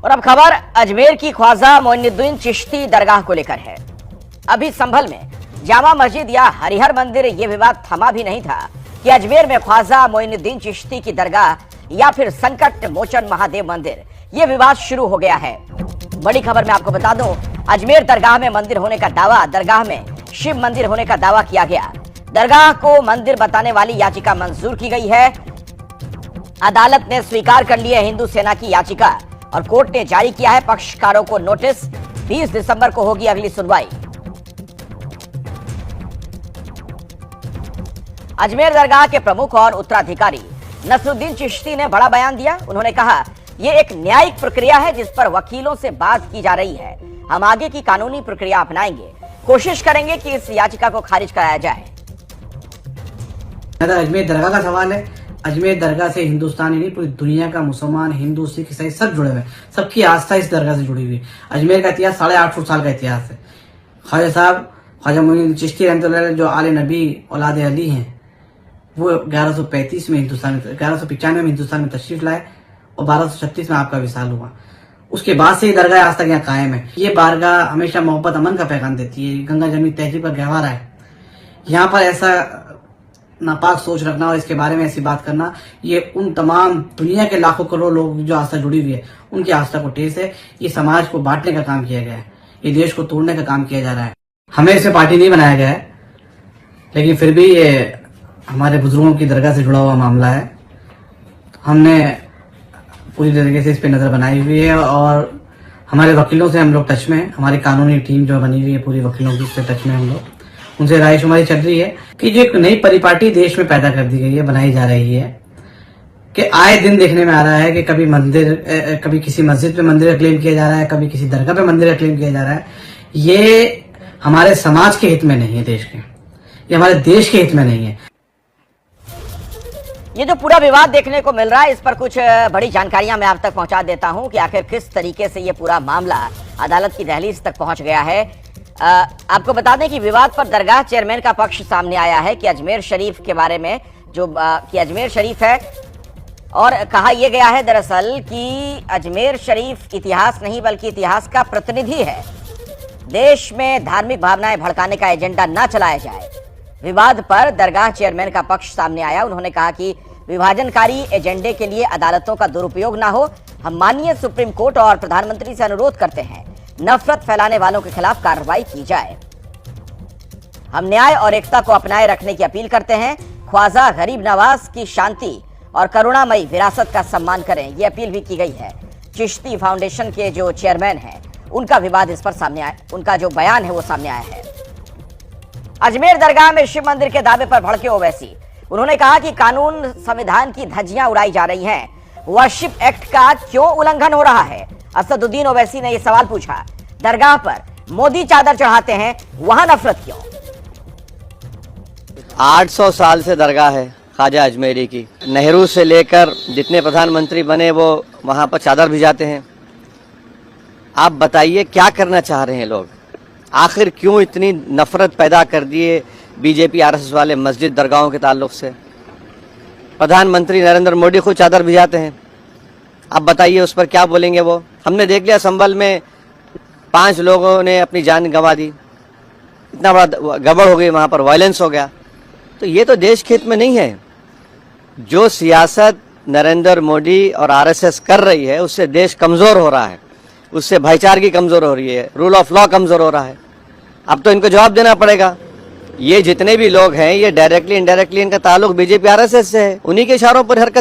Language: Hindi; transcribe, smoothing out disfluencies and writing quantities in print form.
और अब खबर अजमेर की ख्वाजा मोइनुद्दीन चिश्ती दरगाह को लेकर है। अभी संभल में जामा मस्जिद या हरिहर मंदिर ये विवाद थमा भी नहीं था कि अजमेर में ख्वाजा मोइनुद्दीन चिश्ती की दरगाह या फिर संकट मोचन महादेव मंदिर ये विवाद शुरू हो गया है। बड़ी खबर में आपको बता दूं, अजमेर दरगाह में मंदिर होने का दावा, दरगाह में शिव मंदिर होने का दावा किया गया। दरगाह को मंदिर बताने वाली याचिका मंजूर की गई है। अदालत ने स्वीकार कर ली है हिंदू सेना की याचिका और कोर्ट ने जारी किया है पक्षकारों को नोटिस। 20 दिसंबर को होगी अगली सुनवाई। अजमेर दरगाह के प्रमुख और उत्तराधिकारी नसरुद्दीन चिश्ती ने बड़ा बयान दिया। उन्होंने कहा, यह एक न्यायिक प्रक्रिया है जिस पर वकीलों से बात की जा रही है। हम आगे की कानूनी प्रक्रिया अपनाएंगे, कोशिश करेंगे कि इस याचिका को खारिज कराया जाए। अजमेर दरगाह का सवाल है। अजमेर दरगाह से हिंदुस्तान ही नहीं पूरी दुनिया का मुसलमान, हिंदू, सिख, ईसाई सब जुड़े हुए हैं। सबकी आस्था इस दरगाह से जुड़ी हुई है। अजमेर का इतिहास 850 साल का इतिहास है। ख्वाजा साहब ख्वाजा मोइनुद्दीन चिश्ती रहमतुल्लाह अलैह जो आले नबी औलाद अली हैं, वो 1135 में हिंदुस्तान में 1195 में हिंदुस्तान में तशरीफ लाए और 1236 में आपका विसाल हुआ। उसके बाद से ये दरगाह आज तक यहाँ कायम है। ये बारगाह हमेशा मोहब्बत अमन का पैगाम देती है। गंगा जमनी तहजीब का गहवारा है। यहाँ पर ऐसा नापाक सोच रखना और इसके बारे में ऐसी बात करना, ये उन तमाम दुनिया के लाखों करोड़ लोग जो आस्था जुड़ी हुई है उनकी आस्था को ठेस है। ये समाज को बांटने का काम किया गया है। ये देश को तोड़ने का काम किया जा रहा है। हमें इसे पार्टी नहीं बनाया गया है, लेकिन फिर भी ये हमारे बुजुर्गों की दरगाह से जुड़ा हुआ मामला है। हमने पूरी तरीके से इस पर नजर बनाई हुई है और हमारे वकीलों से हम लोग टच में हैं। हमारी कानूनी टीम जो बनी हुई है पूरी वकीलों की, उससे टच में हम लोग, उनसे रायशुमारी चल रही है कि जो एक नई परिपाटी देश में पैदा कर दी गई है, बनाई जा रही है, कि आए दिन देखने में आ रहा है कि कभी मंदिर, कभी किसी मस्जिद पे मंदिर क्लेम किया जा रहा है, कभी किसी दरगाह पे मंदिर क्लेम किया जा रहा है। ये हमारे समाज के हित में नहीं है, देश के, ये हमारे देश के हित में नहीं है। ये जो पूरा विवाद देखने को मिल रहा है, इस पर कुछ बड़ी जानकारियां मैं आप तक पहुंचा देता हूं कि आखिर किस तरीके से ये पूरा मामला अदालत की दहलीज तक पहुंच गया है। आपको बता दें कि विवाद पर दरगाह चेयरमैन का पक्ष सामने आया है कि अजमेर शरीफ के बारे में, जो कि अजमेर शरीफ है, और कहा यह गया है दरअसल कि अजमेर शरीफ इतिहास नहीं बल्कि इतिहास का प्रतिनिधि है। देश में धार्मिक भावनाएं भड़काने का एजेंडा न चलाया जाए। विवाद पर दरगाह चेयरमैन का पक्ष सामने आया। उन्होंने कहा कि विभाजनकारी एजेंडे के लिए अदालतों का दुरुपयोग ना हो। हम माननीय सुप्रीम कोर्ट और प्रधानमंत्री से अनुरोध करते हैं, नफरत फैलाने वालों के खिलाफ कार्रवाई की जाए। हम न्याय और एकता को अपनाए रखने की अपील करते हैं। ख्वाजा गरीब नवाज की शांति और करुणामयी विरासत का सम्मान करें, यह अपील भी की गई है। चिश्ती फाउंडेशन के जो चेयरमैन हैं, उनका विवाद इस पर सामने आया, उनका जो बयान है वो सामने आया है। अजमेर दरगाह में शिव मंदिर के दावे पर भड़के ओवैसी। उन्होंने कहा कि कानून, संविधान की धज्जियां उड़ाई जा रही हैं। वर्शिप एक्ट का क्यों उल्लंघन हो रहा है? असदुद्दीन ओवैसी ने यह सवाल पूछा। दरगाह पर मोदी चादर चढ़ाते हैं, वहां नफरत क्यों? 800 साल से दरगाह है ख्वाजा अजमेरी की। नेहरू से लेकर जितने प्रधानमंत्री बने वो वहां पर चादर भिजाते हैं। आप बताइए क्या करना चाह रहे हैं लोग? आखिर क्यों इतनी नफरत पैदा कर दिए बीजेपी आरएसएस वाले मस्जिद दरगाहों के ताल्लुक से? प्रधानमंत्री नरेंद्र मोदी खुद चादर भिजाते हैं। अब बताइए उस पर क्या बोलेंगे वो? हमने देख लिया संभल में 5 लोगों ने अपनी जान गंवा दी। इतना बड़ा गड़बड़ हो गई, वहां पर वायलेंस हो गया। तो ये तो देश के हित में नहीं है। जो सियासत नरेंद्र मोदी और आरएसएस कर रही है उससे देश कमजोर हो रहा है, उससे भाईचारगी कमजोर हो रही है, रूल ऑफ लॉ कमजोर हो रहा है। अब तो इनको जवाब देना पड़ेगा। ये जितने भी लोग हैं ये डायरेक्टली इनडायरेक्टली इनका ताल्लुक बीजेपी आरएसएस से है। उन्हीं के इशारों पर हरकत